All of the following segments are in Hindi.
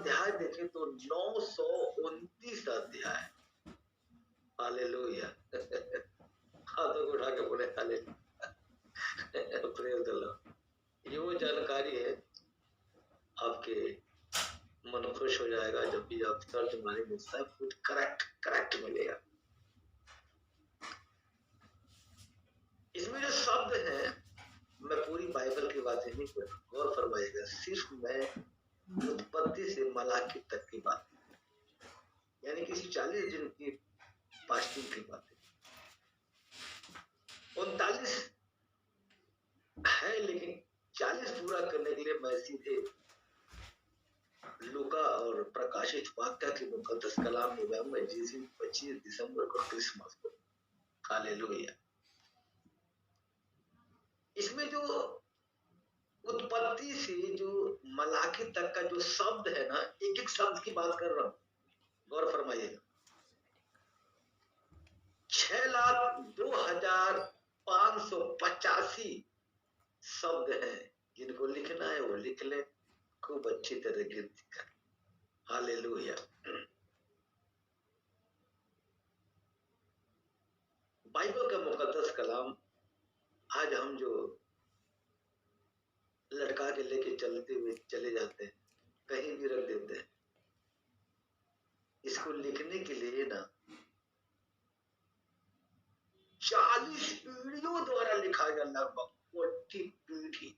अध्याय देखें तो 929 अध्याय। हालेलुया। हाथों को उठा के बोले हालेलुया। Praise the Lord. ये वो जानकारी है, आपके मन खुश हो जाएगा जब भी आप तर्जुमानी में सब कुछ करेक्ट मिलेगा। इसमें जो शब्द है, मैं पूरी बाइबल की बातें नहीं कर रहा, गौर फरमाइएगा, सिर्फ मैं उत्पत्ति से मलाकी तक की बात, यानी किसी 40 दिन की फास्टिंग की बात है। 39 है, लेकिन 40 पूरा करने के लिए मैं सीधे लूका और प्रकाशित वाक्य के मुकद्दस कलाम में गया। मैं जिस दिन 25 दिसंबर को क्रिसमस को, हालेलुया। इसमें जो उत्पत्ति से जो मलाकी तक का जो शब्द है ना, एक एक शब्द की बात कर रहा हूं, गौर फरमाइएगा। 6,02,585 शब्द हैं, जिनको लिखना है वो लिख ले, खूब अच्छी तरह गिनती कर। हालेलुया। बाइबल का मुकद्दस कलाम आज हम जो लटका के लेके चलते हुए चले जाते हैं, कहीं भी रख देते हैं, इसको लिखने के लिए ना 40 पीढ़ियों द्वारा लिखा गया, लगभग 40 पीढ़ी,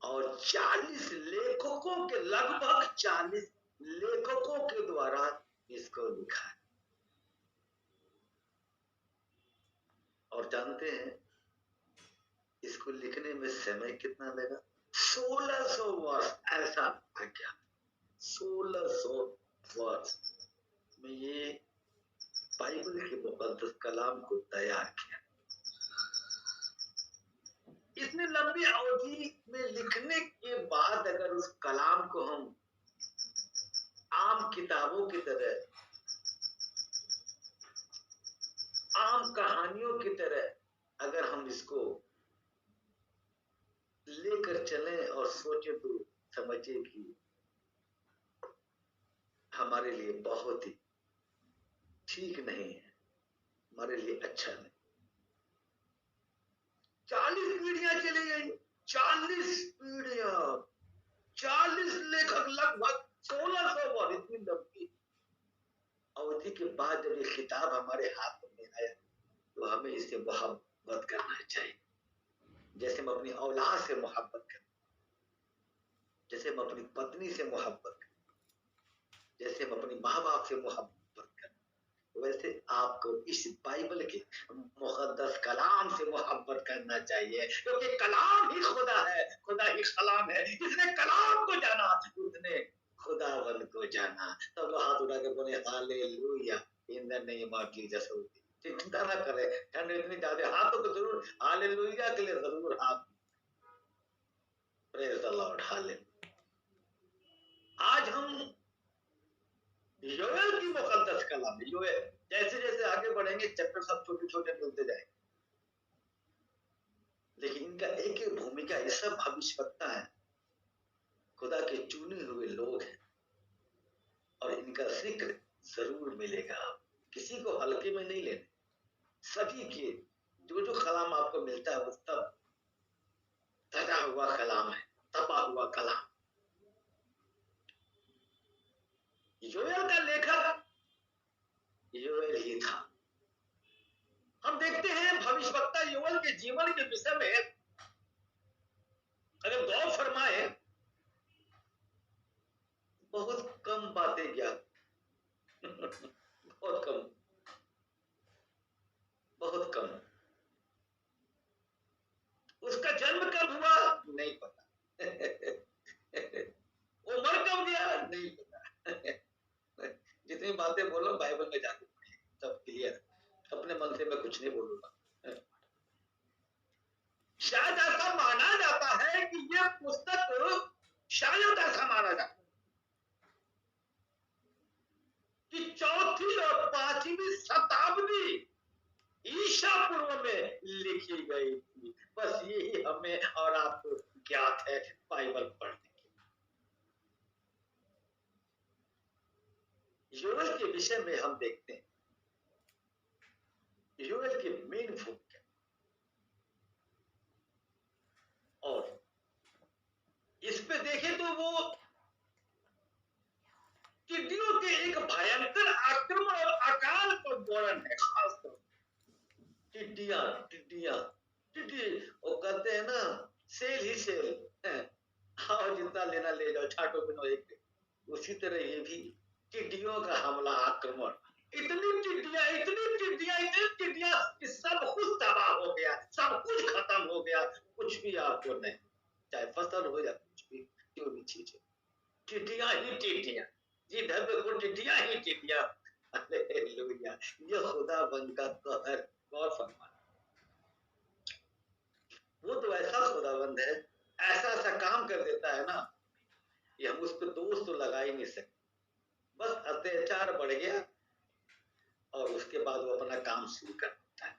और 40 लेखकों के, लगभग 40 लेखकों के द्वारा इसको लिखा है। और जानते हैं इसको लिखने में समय कितना लगा? 1600 वर्ष। ऐसा है क्या? 1600 वर्ष में ये बाइबल के मुकद्दस कलाम को तैयार किया। इतनी लंबी अवधि में लिखने के बाद अगर उस कलाम को हम आम किताबों की तरह, आम कहानियों की तरह अगर हम इसको लेकर चलें और सोचे, तो समझिए कि हमारे लिए बहुत ही ठीक नहीं है, हमारे लिए अच्छा नहीं। 40 पीढ़ियां चली गई, 40 पीढ़ियां, 40 लेखक, लगभग 1600 वर्ष। इतनी लंबी अवधि के बाद जब ये किताब हमारे हाथ में आया, तो हमें इससे मोहब्बत करना चाहिए, जैसे हम अपनी औलाद से मोहब्बत करें, जैसे हम अपनी पत्नी से मोहब्बत करें, जैसे हम अपनी माँ बाप से मोहब्बत करें, वैसे आपको इस बाइबल के मुकद्दस कलाम से मोहब्बत करना चाहिए, क्योंकि कलाम ही खुदा है, खुदा ही कलाम है। जिसने कलाम को जाना उसने खुदावन को जाना। तब तो हाथ उठा के बोले hallelujah, in the name of Jesus. चिंता ना करें, ठंड इतनी ज्यादा, हाथों को जरूर हालेलुया के लिए जरूर हाथ। Praise the Lord. हालेलुया। आज हम योएल की मुकद्दस कलाम, योएल, जैसे जैसे आगे बढ़ेंगे चैप्टर सब छोटे छोटे मिलते जाएंगे, लेकिन इनका एक एक भूमिका, ये सब भविष्यवक्ता है, खुदा के चुने हुए लोग हैं, और इनका जिक्र जरूर मिलेगा। किसी को हल्के में नहीं लेने, सभी के जो जो कलाम आपको मिलता है वो सब धरा हुआ कलाम है, तपा हुआ कलाम। योएल का लेखक योएल ही था। हम देखते हैं भविष्यवक्ता योएल के जीवन के विषय में अगर गौर फरमाए, बहुत कम बातें ज्ञात, बहुत कम, बहुत कम। उसका जन्म कब हुआ नहीं पता, उम्र कब गया नहीं पता। जितनी बातें बोलो बाइबल में जाके पढ़िए, सब क्लियर। अपने मन से मैं कुछ नहीं बोलूंगा। शायद ऐसा माना जाता है कि यह पुस्तक, शायद ऐसा माना जाता है कि 4वीं और 5वीं शताब्दी ईसा पूर्व में लिखी गई थी। बस यही हमें और आपको ज्ञात है बाइबल पढ़ने के। योवेल के विषय में हम देखते हैं योवेल की मेन भूमिका और इस पे देखें तो वो टिड्डियों के एक भयंकर आक्रमण और अकाल का वर्णन है। खासकर टिड्डियां टिड्डियां टिड्डी वो कहते हैं ना सेल ही सेल है। और जितना लेना ले जाओ छाटो बिनो एक। उसी तरह ये भी टिड्डियों का हमला आक्रमण इतनी टिड्डियां कि सब कुछ तबाह हो गया सब कुछ खत्म हो गया कुछ भी आपको नहीं चाहे फसल हो या कुछ भी जो भी चीज है टिड्डियां ही टिड्डियां जिधर देखो टिड्डियां ही टिड्डियां। हालेलुया ये खुदाबंद का कहर गौर फरमा। वो तो ऐसा खुदाबंद है ऐसा ऐसा काम कर देता है ना कि हम उस पर दोष तो लगा ही नहीं सकते। बस अत्याचार बढ़ गया और उसके बाद वो अपना काम शुरू कर देता है।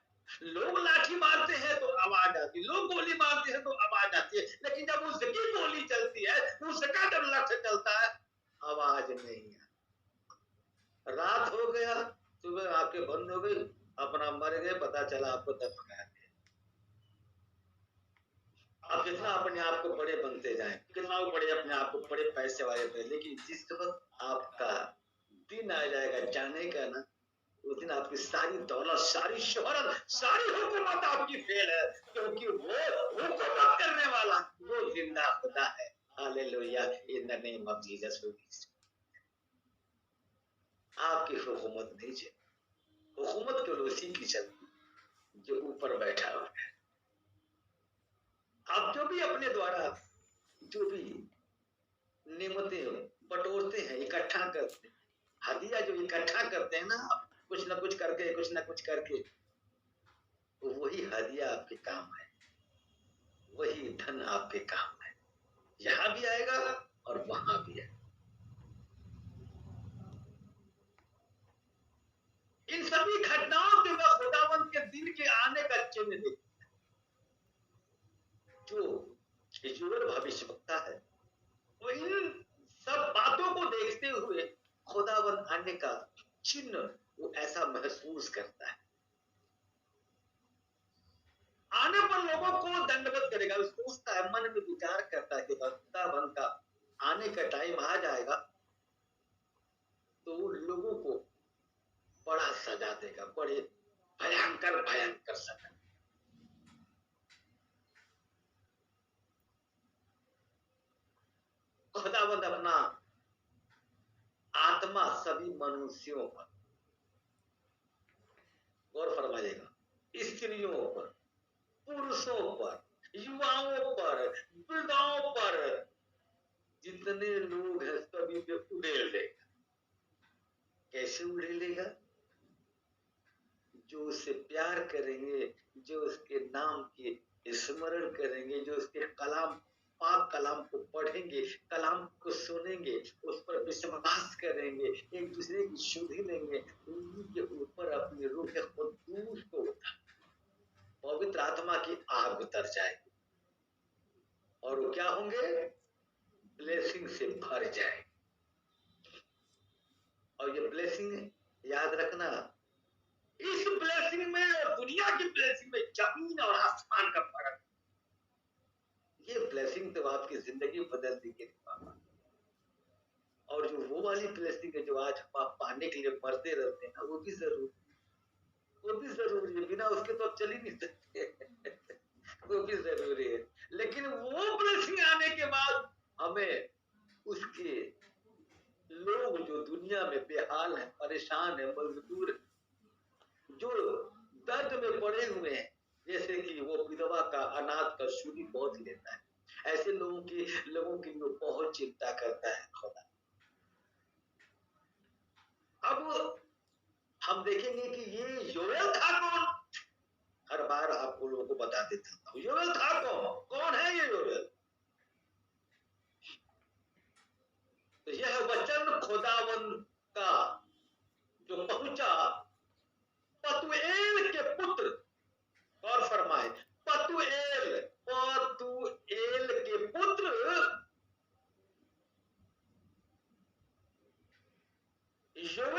लोग लाठी मारते हैं तो आवाज आती है लोग गोली मारते हैं तो आवाज आती है लेकिन जब उसकी गोली चलती है उसका जब लक्ष्य चलता है आवाज नहीं है। रात हो गया सुबह आपके बंद हो गई अपना मर गए पता चला आपको दफनाया गया। आप कितना अपने आप को बड़े बनते जाएं कितना बड़े अपने आप को बड़े पैसे वाले बने लेकिन जिस वक्त आपका दिन आ जाएगा जाने का ना उस दिन आपकी सारी दौलत सारी शोहरत सारी हुकूमत आपकी फेल है क्योंकि वो हुकूमत करने वाला वो जिंदा खुदा है। Hallelujah in the name of Jesus आपकी हुकूमत नहीं चली हुकूमत केवल उसी की चलती जो ऊपर बैठा हुआ है। आप जो भी अपने द्वारा जो भी नेमतें बटोरते हैं इकट्ठा करते हैं हदिया जो इकट्ठा करते हैं ना कुछ ना कुछ करके तो वही हदिया आपके काम है वही धन आपके काम है यहाँ भी आएगा और वहां भी आएगा। इन सभी घटनाओं के बाद खुदावंत के दिन के आने का चिन्ह देखते जो योवेल भविष्यवक्ता है वो इन सब बातों को देखते हुए खुदावंत आने का चिन्ह वो ऐसा महसूस करता है। आने पर लोगों को दंडवत करेगा सोचता है मन में विचार करता है कि खुदावंत का आने का टाइम आ जाएगा तो लोगों को बड़ा सजा देगा बड़े भयंकर सजा। खुदावंत अपना आत्मा सभी मनुष्यों पर गौर फरमाइएगा स्त्रियों पर पुरुषों पर युवाओं पर वृद्धाओं पर जितने लोग हैं सभी पे उड़ेल देगा। कैसे उड़ेलेगा जो उससे प्यार करेंगे जो उसके नाम के स्मरण करेंगे जो उसके पाक कलाम को पढ़ेंगे कलाम को सुनेंगे उस पर विश्वास करेंगे एक दूसरे की शुद्धि लेंगे उन्हीं के ऊपर अपनी रूह कुद्दूस को पवित्र आत्मा की आग उतर जाएगी और वो क्या होंगे ब्लेसिंग से भर जाए। और ये ब्लेसिंग याद रखना इस ब्लेसिंग में और दुनिया की ब्लेसिंग में जमीन और आसमान का फर्क। ये ब्लेसिंग तो आपकी जिंदगी बदल देगी पापा और जो वो वाली ब्लेसिंग है जो आज आप पाने के लिए मरते रहते हैं ना वो भी जरूरी है बिना उसके तो आप चल ही नहीं सकते। वो भी जरूरी है लेकिन वो ब्लेसिंग आने के बाद हमें उसके लोग जो दुनिया में बेहाल है परेशान है मजदूर जो दर्द में पड़े हुए हैं जैसे कि वो विधवा का अनाथ का सूदी बहुत लेता है ऐसे लोगों की वो बहुत चिंता करता है खुदा। अब हम देखेंगे कि ये योवेल था कौन हर बार आपको लोगों को बता देता हूँ योवेल था कौन है ये योवेल। तो यह वचन खुदावंद का जो पहुंचा पतुएल के पुत्र और फरमाए पतुएल के पुत्र योवेल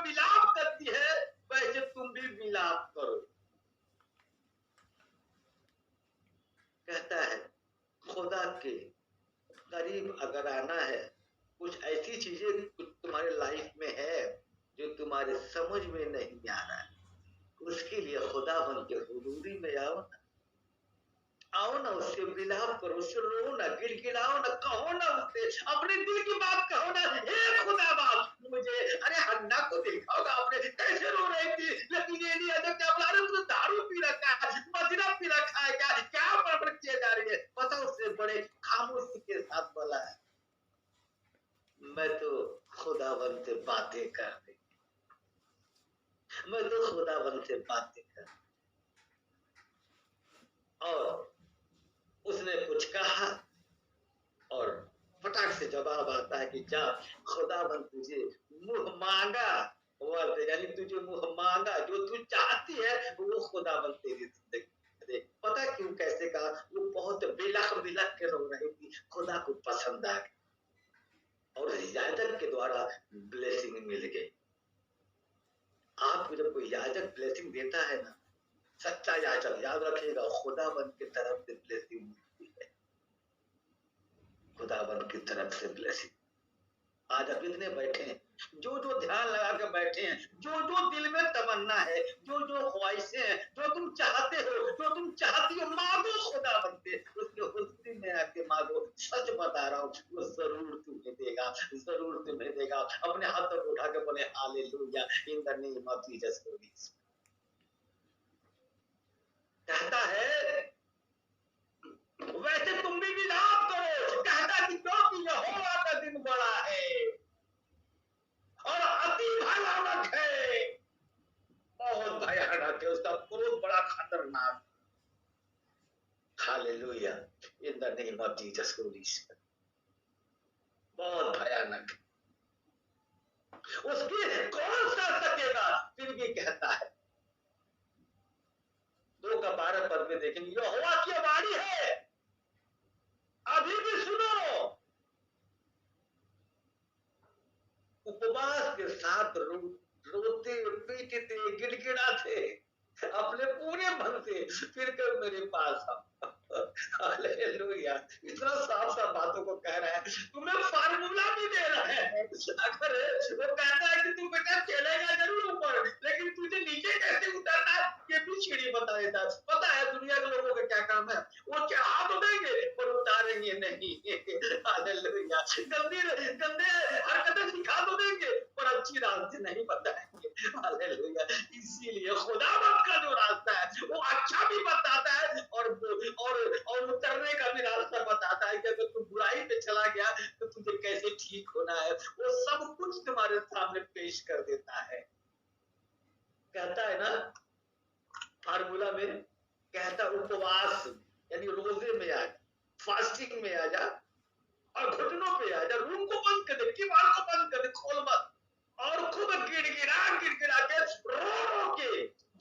विलाप करती है वैसे तुम भी विलाप करो। कहता है खुदा के करीब अगर आना है, कुछ ऐसी चीजें कुछ तुम्हारे लाइफ में है जो तुम्हारे समझ में नहीं आ रहा है, उसके लिए खुदा बन के हुजूरी में आओ ना, आओ ना, उससे विलाप करो, उससे रो ना, गिड़गिड़ाओ ना, कहो ना उससे, अपने दिल की बात कहो ना, हे खुदा बाप मुझे, अरे हन्ना को देखा होगा आपने कैसे रो रही थी, लेकिन ये नहीं आता क्या बोला, अरे तू दारू पी रखा है, मदिरा पी रखा है, क्या बड़बड़ किए जा रही है, पता उससे बड़े खामोशी के साथ बोला है, मैं तो खुदावन से बातें कर रही, मैं तो खुदावन से बातें कर, और उसने कुछ कहा और फटाक से जवाब आता है कि जा खुदावन तुझे मुंह मांगा वर्द, यानी तुझे मुंह मांगा जो तू चाहती है वो खुदावन तेरी जिंदगी दे। पता क्यों कैसे कहा, वो बहुत बिलख बिलख के रो रही थी, खुदा को पसंद आ गई और याजक के द्वारा ब्लेसिंग मिल गई। आपको जब कोई याजक ब्लेसिंग देता है ना, सच्चा याजक, याद रखिएगा खुदावन की तरफ से ब्लेसिंग मिलती है, खुदावन की तरफ से ब्लेसिंग। आज आप इतने बैठे हैं, जो जो ध्यान लगा के बैठे हैं, जो जो दिल में तमन्ना है, जो जो ख्वाहिशें हैं, जो तुम चाहते हो, जो तुम चाहती हो, मांगो खुदा बनते, उसके हुस्न में आके मांगो। सच बता रहा हूँ वो जरूर तुम्हें देगा, जरूर तुम्हें देगा। अपने हाथ पर उठा के बोले hallelujah in the name of Jesus Christ. कहता है वैसे तुम भी विलाप करो, कहता कि क्योंकि यहोवा का दिन बड़ा है और अति भयानक है, बहुत भयानक है, उसका क्रोध बड़ा खतरनाक। Hallelujah in the name of Jesus Christ, बहुत भयानक, उसकी कौन सह सकेगा। फिर भी कहता है 2 का 12 पद में देखेंगे, यहोवा की वाणी है अभी भी सुनो, उपवास के साथ रोते पीटते गिड़गिड़ाते अपने पूरे मन से फिर कर मेरे पास आओ। हालेलुया, इतना साफ साफ बातों को कह रहा है, तुम्हें फार्मूला भी दे रहा है। अगर वो कहता है कि तू बेटा चलेगा जरूर ऊपर, लेकिन तुझे नीचे कैसे उतरना है ये भी सीढ़ी बता देता है। पता है दुनिया के लोगों का क्या काम है, वो चढ़ा तो देंगे पर उतारेंगे नहीं। हालेलुया, गंदे हरकतें सिखा तो देंगे पर अच्छी रास्ते नहीं बताएंगे। हालेलुया, इसीलिए खुदावंद का जो रास्ता है वो अच्छा भी बताता है और उतरने का भी रास्ता बताता है कि अगर तू बुराई पे चला गया तो तुझे कैसे ठीक होना है, वो सब कुछ तुम्हारे सामने पेश कर देता है। कहता है ना फार्मूला में, कहता उपवास यानी रोजे में आ जा, फास्टिंग में आ जा और घुटनों पे आ जा, रूम को बंद कर दे, किवाड़ को बंद कर दे, खोल मत, और खूब गिड़गिड़ा के रो के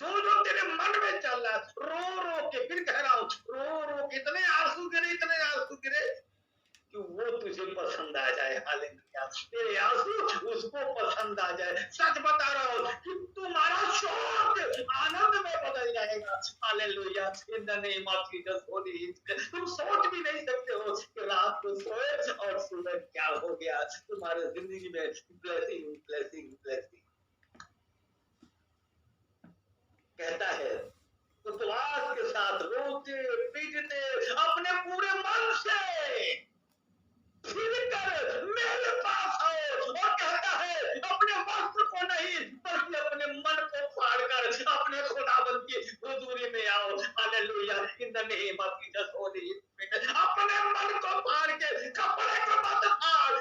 जो जो तेरे मन में चल रहा है रो के, फिर कह रहा हूँ रो के इतने आंसू गिरे कि वो तुझे पसंद आ जाए। हालेलुया, तेरे आंसू उसको पसंद आ जाए। सच बता रहा हूँ कि तुम्हारा शोक आनंद में बदल जाएगा। Hallelujah in the name of Jesus Holi. तुम सोच भी नहीं सकते हो कि रात को सोए और सुबह क्या हो गया। तुम्हारे जिंदगी में ब्लेसिंग ब्लेसिंग ब्लेसिंग। कहता है उपवास के साथ रोते पीटते अपने पूरे मन से फिर कर मेरे पास आओ, और कहता है अपने वस्त्र को नहीं बल्कि अपने मन को फाड़कर अपने खुदावंद की हुजूरी में आओ। Hallelujah in the name of Jesus Holi. अपने मन को फाड़ के, कपड़े को मत फाड़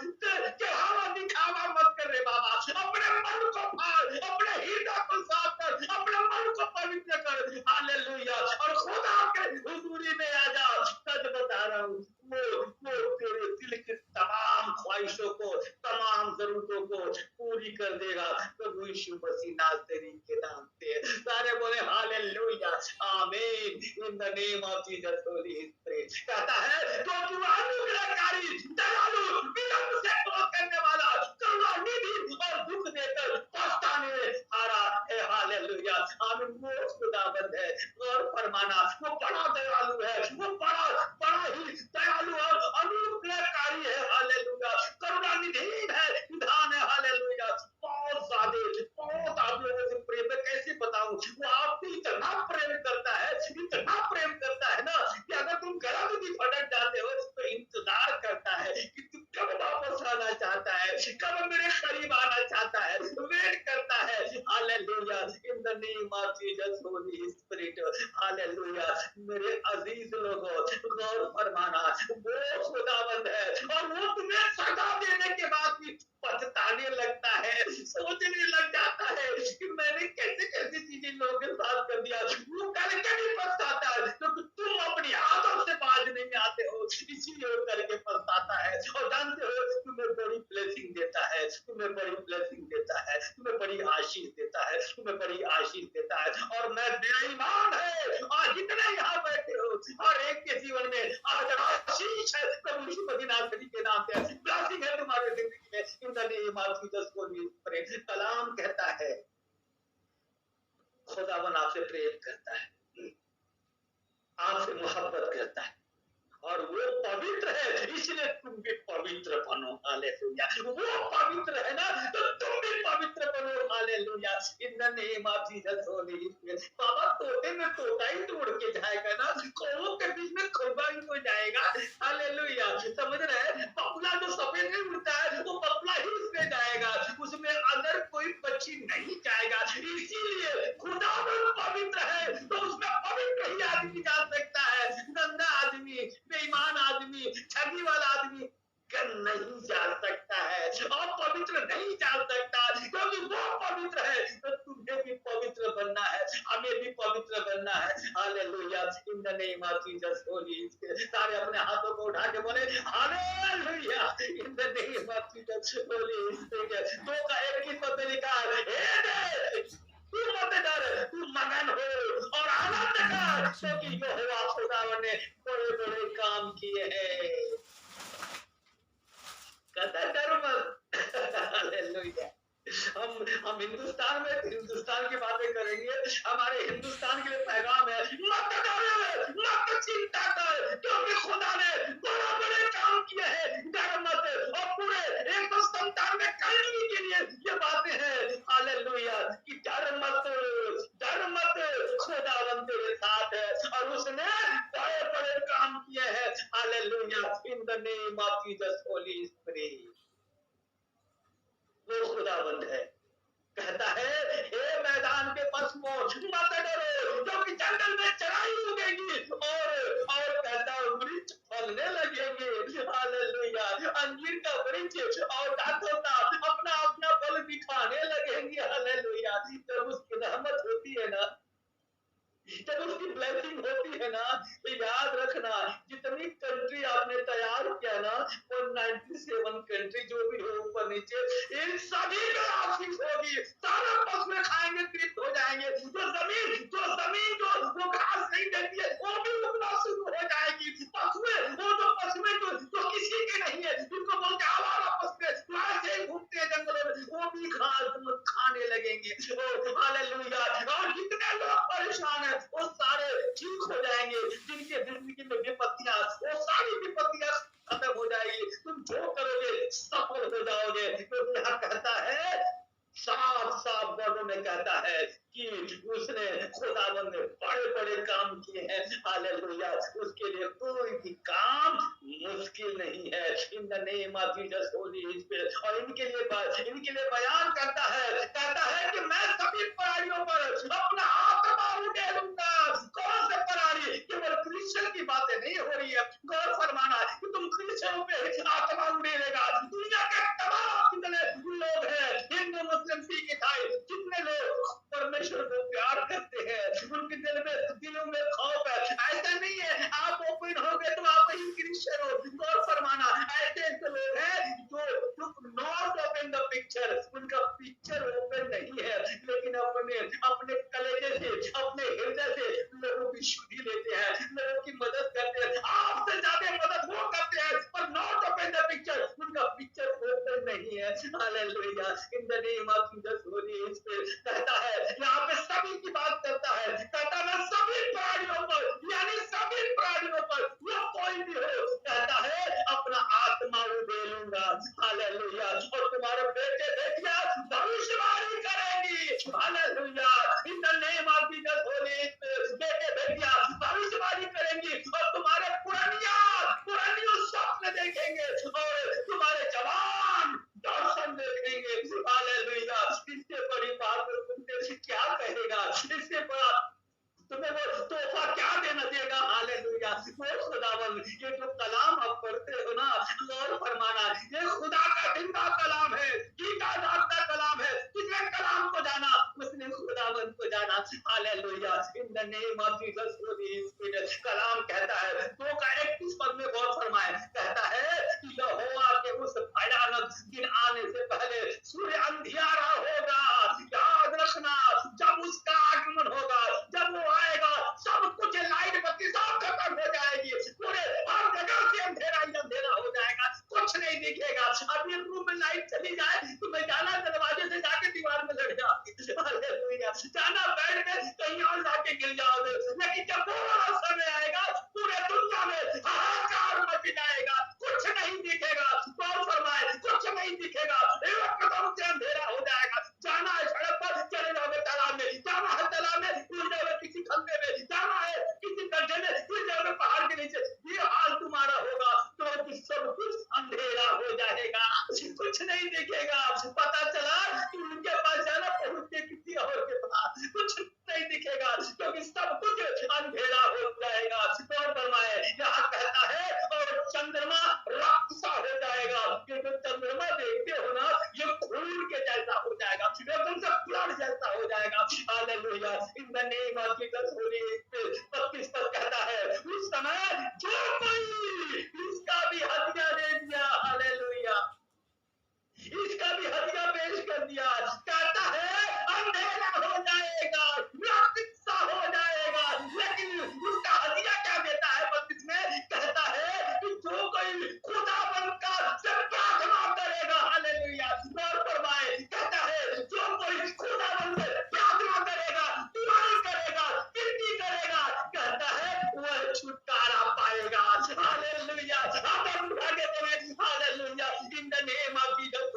के हवा दिखावा मत कर रे बाबा, अपने मन को फाड़, अपने हृदय को साफ कर, अपने मन को पवित्र कर। हालेलुया, और खुदा के हुजूरी में आ जा। सच बता रहा हूँ वो तेरे दिल की तमाम ख्वाहिशों को, तमाम जरूरतों को पूरी कर देगा। प्रभु यीशु मसीह नाज़रेनी के नाम से सारे बोले हालेलुया आमीन इन the name of Jesus Holy spirit. कहता है क्योंकि वो अनुग्रहकारी, दयालु, विलंब से क्रोध करने वाला, करुणानिधि और दुख देकर पछताने फरमाना वो बड़ा दयालु है, वो बड़ा बड़ा ही दयालु और अनुग्रहकारी है। हालेलुया। करुणा निधि है, विधान है। हालेलुया। बहुत ज्यादा, बहुत आप लोगों से प्रेम, मैं कैसे बताऊं, वो आपको इतना प्रेम करता है, इतना प्रेम करता है ना कि अगर तुम गलत भी भटक जाते हो तो इंतजार करता है कि तू कब वापस आना चाहता है, कब मेरे करीब आना चाहता है, वेट करता है। Hallelujah. In the name of Jesus Holy spirit. Hallelujah. मेरे अजीज लोगों, गौर फरमाना, वो खुदावंद है और वो तुम्हें सजा देने के बाद भी पछताने लगता है, सोचने लग जाता है कि मैंने कैसे कैसे चीजें लोगों के साथ कर दिया। वो करके भी पछताता है क्योंकि तुम अपनी आदत से बाज नहीं आते हो, इसीलिए वो करके पछताता है। और जानते हो, तुम्हें बड़ी ब्लेसिंग देता है, तुम्हें बड़ी ब्लेसिंग देता है, तुम्हें बड़ी आशीष देता है, तुम्हें बड़ी आशीष देता है। और मैं बेईमान है, आज जितने यहाँ बैठे हो हर एक के जीवन में आज आशीष है प्रभु यीशु मसीह के नाम पे, ब्लेसिंग है तुम्हारे जिंदगी में। In the name of Jesus Holy Spirit. कलाम कहता है खुदावन आपसे प्रेम करता है, आपसे मोहब्बत करता है और वो पवित्र है, इसलिए तुम भी पवित्र बनो। हालेलुया। वो पवित्र है ना, तो तुम भी पवित्र बनो। Hallelujah. In the name of Jesus Holy Spirit. बाबा तोते में तोता ही तो उड़ के जाएगा ना, कौवों के बीच में कौवा ही तो जाएगा। हालेलुया। समझ रहे हैं, बगुला जो सफेद नहीं उड़ता है वो बगुला ही उसमें जाएगा, उसमें अगर कोई पक्षी नहीं जाएगा। इसीलिए खुदा पवित्र है तो उसमें पवित्र ही आदमी जा सकता है। गंदा आदमी, बेईमान आदमी, ठगी वाला आदमी नहीं जा सकता है और पवित्र नहीं जा सकता, क्योंकि वो पवित्र है। तो तुम्हें भी पवित्र बनना है, हमें भी पवित्र बनना है। Hallelujah. In the name of Jesus Holy spirit. सारे अपने हाथों को उठा के बोले hallelujah. In the name of Jesus Holy spirit. दो का एक ही पद लिखा है, तू मत डर, तू मगन हो और आनंद कर, क्योंकि यहोवा खुदावन ने बड़े बड़े काम किए हैं। कहता डर मत। हालेलुया। हम हिंदुस्तान में हिंदुस्तान की बातें करेंगे, हमारे हिंदुस्तान के लिए पैगाम है, मत डर, मत चिंता कर, क्योंकि खुदा ने बड़े बड़े काम किए हैं। डर मत। और पूरे 197 कंट्री के लिए ये बातें हैं। हालेलुया। कि डर मत, डर मत, खुदावन तेरे साथ है और उसने बड़े बड़े काम किए हैं। Hallelujah. In the name of Jesus Holy spirit. वो खुदावंद है। कहता है हे मैदान के पशुओं मत डरो, क्योंकि जंगल में चराई उगेगी और कहता है वृक्ष फलने लगेंगे। हालेलुया। अंजीर का वृक्ष और दाखों का अपना अपना फल दिखाने लगेंगे। हालेलुया। जब उसकी रहमत होती है ना, जब उसकी ब्लेसिंग होती है ना, तो याद रखना जितनी कंट्री आपने तैयार किया ना, वो 97 कंट्री जो भी हो ऊपर नीचे, इन सभी में आशीष होगी। सारा पशु खाएंगे, तृप्त हो जाएंगे। जो जमीन जो वो घास नहीं देती है वो भी उगना शुरू हो जाएगी। पशुएं जो किसी के नहीं है, जिनको बोलते आवारा पशु ऐसे घूमते हैं जंगलों में, वो भी घास खाने लगेंगे। हालेलुया। और जितने लोग परेशान है वो सारे ठीक हो जाएंगे। जिनके जिंदगी में विपत्तियां, वो सारी विपत्तियां खत्म हो जाएगी। तुम जो करोगे सफल हो जाओगे। क्योंकि यहाँ कहता है, साफ साफ वर्णों में कहता है कि उसने खुदावन ने बड़े बड़े काम किए हैं। हालेलुया। उसके लिए कोई भी काम मुश्किल नहीं है। इन the name of Jesus Holy spirit. और इनके लिए बयान करता है कि मैं सभी परारियों पर अपना आत्मा उड़ेलूंगा। कौन से परारी? केवल क्रिश्चियन की बातें नहीं हो रही है। गौर फरमाना कि तुम क्रिश्चियनों पे आत्मा उड़ेलेगा। दुनिया के तमाम कितने लोग हैं, हिंदू मुस्लिम सिख ईसाई, जितने लोग परमेश्वर को प्यार करते हैं, उनके दिलों में खौफ है। ऐसा नहीं है आप ओपन हो गए तो आप ही क्रिश्चियन हो। गौर फरमाना, ऐसे लोग हैं जो नॉट ओपन द पिक्चर, उनका पिक्चर ओपन नहीं है, लेकिन अपने कलेजे से, अपने हृदय से लोगों की शुद्धि लेते हैं, लोगों की मदद करते हैं। आपसे ज्यादा मदद वो करते हैं, पर नॉट ओपन द पिक्चर, उनका पिक्चर ओपन नहीं है। Hallelujah. In the name of Jesus Holy spirit. कहता है यहाँ पे सभी की बात करता है, कहता है मैं सभी प्राणियों पर हालेलुया। और तुम्हारे बेटे बेटियां भविष्यवाणी करेंगी, hallelujah. In the name of Jesus Holi बेटे बेटियां भविष्यवाणी करेंगी और तुम्हारे पुरानियों स्वप्न देखेंगे और तुम्हारे जवान दर्शन देखेंगे, हालेलुया। इससे बड़ी बात तुमसे क्या कहेगा, इससे बड़ा तुम्हें वो तोहफा क्या देना देगा, हालेलुया। वो खुदावन ये जो कलाम आप पढ़ते हो ना, गौर फरमाना, ये खुदा का जिंदा कलाम है, जीता जागता कलाम है। किसने कलाम को जाना, उसने खुदावन को जाना, hallelujah. In the name of Jesus कलाम कहता है 2:31 पद में गौर फरमाए, कहता है कि यहोवा के उस भयानक दिन आने से पहले सूर्य अंधियारा होगा। याद रखना, जब उसका आगमन होगा, जब वो आएगा, सब कुछ लाइट बत्ती सब खत्म हो जाएगी, पूरे हर जगह से अंधेरा ही अंधेरा हो जाएगा, कुछ नहीं दिखेगा। अब ये रूम में लाइट चली जाए तो मैं जाना दरवाजे से जाके दीवार में लड़ जाओ, जाना बेड में कहीं और जाके गिर जाओगे। लेकिन जब वो वाला समय आएगा, पूरे दुनिया में हाहाकार मच जाएगा, कुछ नहीं दिखेगा। कौन फरमाए, कुछ नहीं दिखेगा, एकदम से अंधेरा हो जाएगा। जाना है सड़क पर, चले जाओगे तालाब में, जाना है तालाब में, कूद जाओगे किसी खंभे में, जाना है किसी गड्ढे में, कूद जाओगे पहाड़ के नीचे। ये हाल तुम्हारा होगा तो सब कुछ अंधेरा हो जाएगा, कुछ नहीं दिखेगा। पता चला कि उनके पास जाना, पहुंच के किसी और के पास, कुछ नहीं दिखेगा क्योंकि सब कुछ अंधेरा हो जाएगा। कौन फरमाए, यहाँ कहता है और चंद्रमा रक्त सा हो जाएगा। ये जो चंद्रमा देखते हो ना, ये खून के जैसा हो जाएगा, एकदम से ब्लड जैसा हो जाएगा, hallelujah. In the name of Jesus Holi 32 पद कहता है उस समय जो कोई इसका भी हत्या दे दिया, हालेलुया, इसका भी हदिया पेश कर दिया, कहता है अंधेरा हो जाएगा, रक्त सा हो जाएगा। लेकिन उसका हदिया क्या देता है, 32 में कहता है कि जो कोई खुदाबंद का से प्रार्थना करेगा, हालेलुया, गौर फरमाए, कहता है जो कोई खुदाबंद से प्रार्थना करेगा, दुआएं करेगा, विनती करेगा, कहता है वह छुटकारा पाएगा, हालेलुया। आदम भागे तुम्हें, hallelujah. In the name of Jesus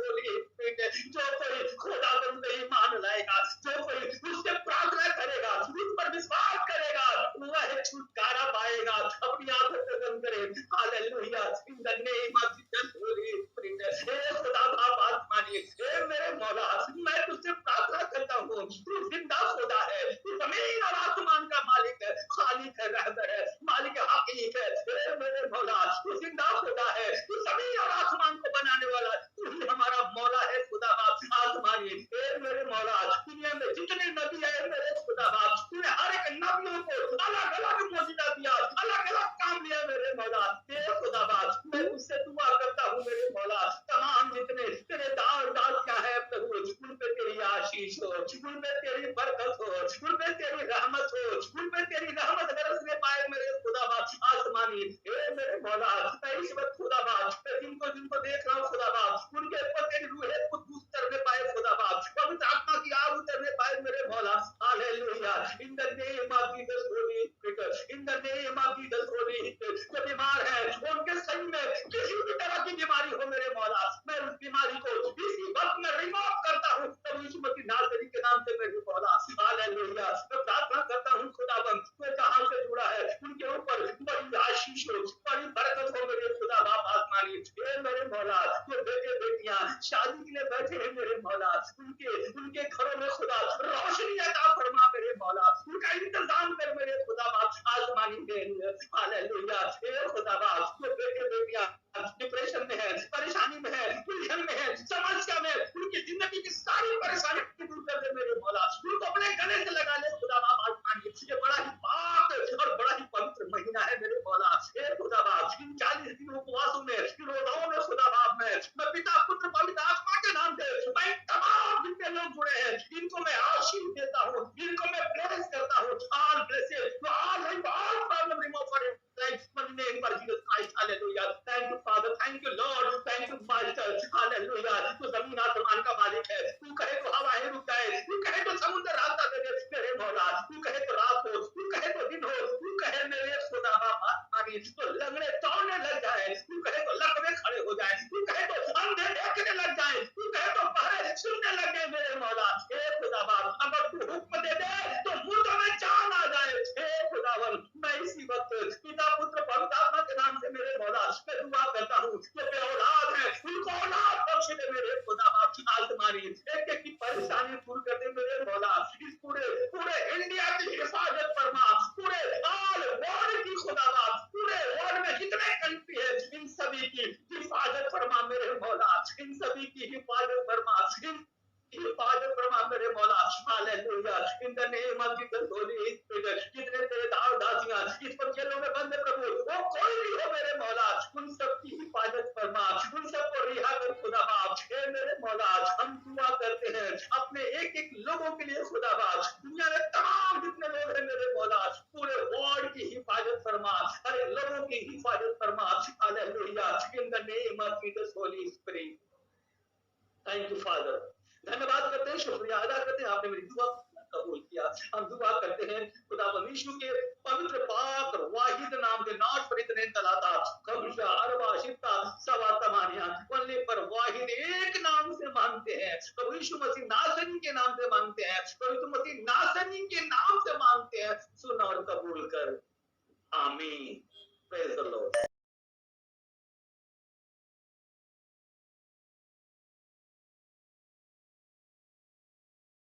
जो कोई खुदाबंद में ईमान लाएगा, जो कोई उससे प्रार्थना करेगा, उस पर विश्वास करेगा, वह छुटकारा पाएगा। अपनी आंखों को बंद करें, hallelujah. In the name of Jesus Holy Spirit, हे खुदा बाप आसमानी, हे मेरे मौला, मैं तुझसे प्रार्थना करता हूँ, तू जिंदा खुदा है, तू जमीन और आसमान का मालिक है, खालिक है, रहबर है, मालिक हकीक है। हे मेरे मौला, तू जिंदा खुदा है, तू जमीन और आसमान को बनाने वाला, तू ही हमारा मौला है, खुदा बाप आसमानी। हे मेरे मौला, दुनिया में जितने नबी है मेरे खुदा बाप, तूने हर एक नबियों को अलग अलग मौजूदा दिया, अलग अलग काम दिया मेरे मौला। हे खुदा बाप, मैं तुझसे दुआ करता हूँ मेरे मौला, तमाम जितने तेरे दासियां हैं प्रभु, उन पे तेरी आशीष हो, उन पे तेरी बरकत हो, उन पे तेरी रहमत हो, उन पे तेरी रहमत बरसने पाए मेरे खुदा बाप आसमानी। हे मेरे मौला, मैं इस वक्त खुदा बाप, मैं जिनको देख रहा हूँ खुदा बाप, उनके ऊपर तेरी रूह कुद्दूस उतरने पाए खुदा बाप, पवित्र आत्मा की आग उतरने पाए मेरे मौला, hallelujah. In the name of Jesus Holy spirit, in the name of Jesus Holy spirit, जो बीमार है उनके सही में किसी भी तरह की बीमारी हो मेरे मौला, मैं उस बीमारी को इसी वक्त में रिमूव करता हूँ प्रभु यीशु मसीह नासरी के नाम से मेरे मौला, हालेलुया। मैं प्रार्थना करता हूँ खुदाबंद, तो कहां से जुड़ा है उनके ऊपर बड़ी आशीष हो, बड़ी बरकत हो मेरे खुदा बाप आसमानी। हे मेरे मौला, जो बेटे बेटियां शादी के लिए बैठे हैं मेरे मौला, उनके घरों में खुदा रोशनी अता फरमा मेरे मौला, उनका इंतजाम कर मेरे खुदा बाप आसमानी में, हालेलुया। हे खुदा बाप, जो बेटे बेटियां डिप्रेशन में है, परेशानी में है, उलझन में है, समस्या में, उनकी जिंदगी की सारी परेशानी दूर कर दे मेरे मौला, उनको अपने गले से लगा ले खुदा बाप आसमानी। ये बड़ा ही पाक और बड़ा ही पवित्र महीना है मेरे मौला। हे खुदा बाप, इन 40 दिन उपवासों में, इन रोजाओं में खुदा बाप मैं पिता पुत्र पवित्र आत्मा के नाम से मैं तमाम जितने लोग जुड़े हैं इनको मैं आशीष देता हूँ, इनको मैं ब्लेस करता हूँ। All blesses, all problem remove for life in the name of Jesus Christ बख्श दे मेरे खुदा बाप, आसमानी एक एक की परेशानी दूर कर दे मेरे मौला, इस पूरे पूरे इंडिया की हिफाजत फरमा, पूरे ऑल वर्ल्ड की खुदा बाप, पूरे वर्ल्ड में जितने कंट्री है इन सभी की हिफाजत फरमा मेरे मौला, इन सभी की हिफाजत फरमा, इन हिफाजत फरमा मेरे मौला, hallelujah, in the name of Jesus Holy spirit, जितने तेरे दास दासियां इस पर जेलों में बंद है प्रभु, वो कोई भी हो मेरे मौला, उन सब की हिफाजत फरमा, उन सबको रिहा कर खुदा बाप, हे मेरे मौला, हम दुआ करते हैं अपने एक एक लोगों के लिए खुदा बाप, दुनिया में तमाम जितने लोग हैं मेरे मौला, पूरे वर्ल्ड की हिफाजत फरमा, हर एक लोगों की हिफाजत फरमा, hallelujah, in the name of Jesus Holy spirit. Thank you father, धन्यवाद करते हैं, शुक्रिया अदा करते हैं, आपने मेरी दुआ कबूल किया। हम दुआ करते हैं खुदा यीशु के पवित्र पाक वाहिद नाम के, नॉट पर इतने तलाता कब्जा अरबा शिफ्ता सवा तमानिया, वल्ले पर वाहिद एक नाम से मांगते हैं, प्रभु यीशु मसीह नासरी के नाम से मांगते हैं, प्रभु यीशु मसीह नासरी के नाम से मांगते हैं, सुन और कबूल कर, आमीन, प्रेज द लॉर्ड।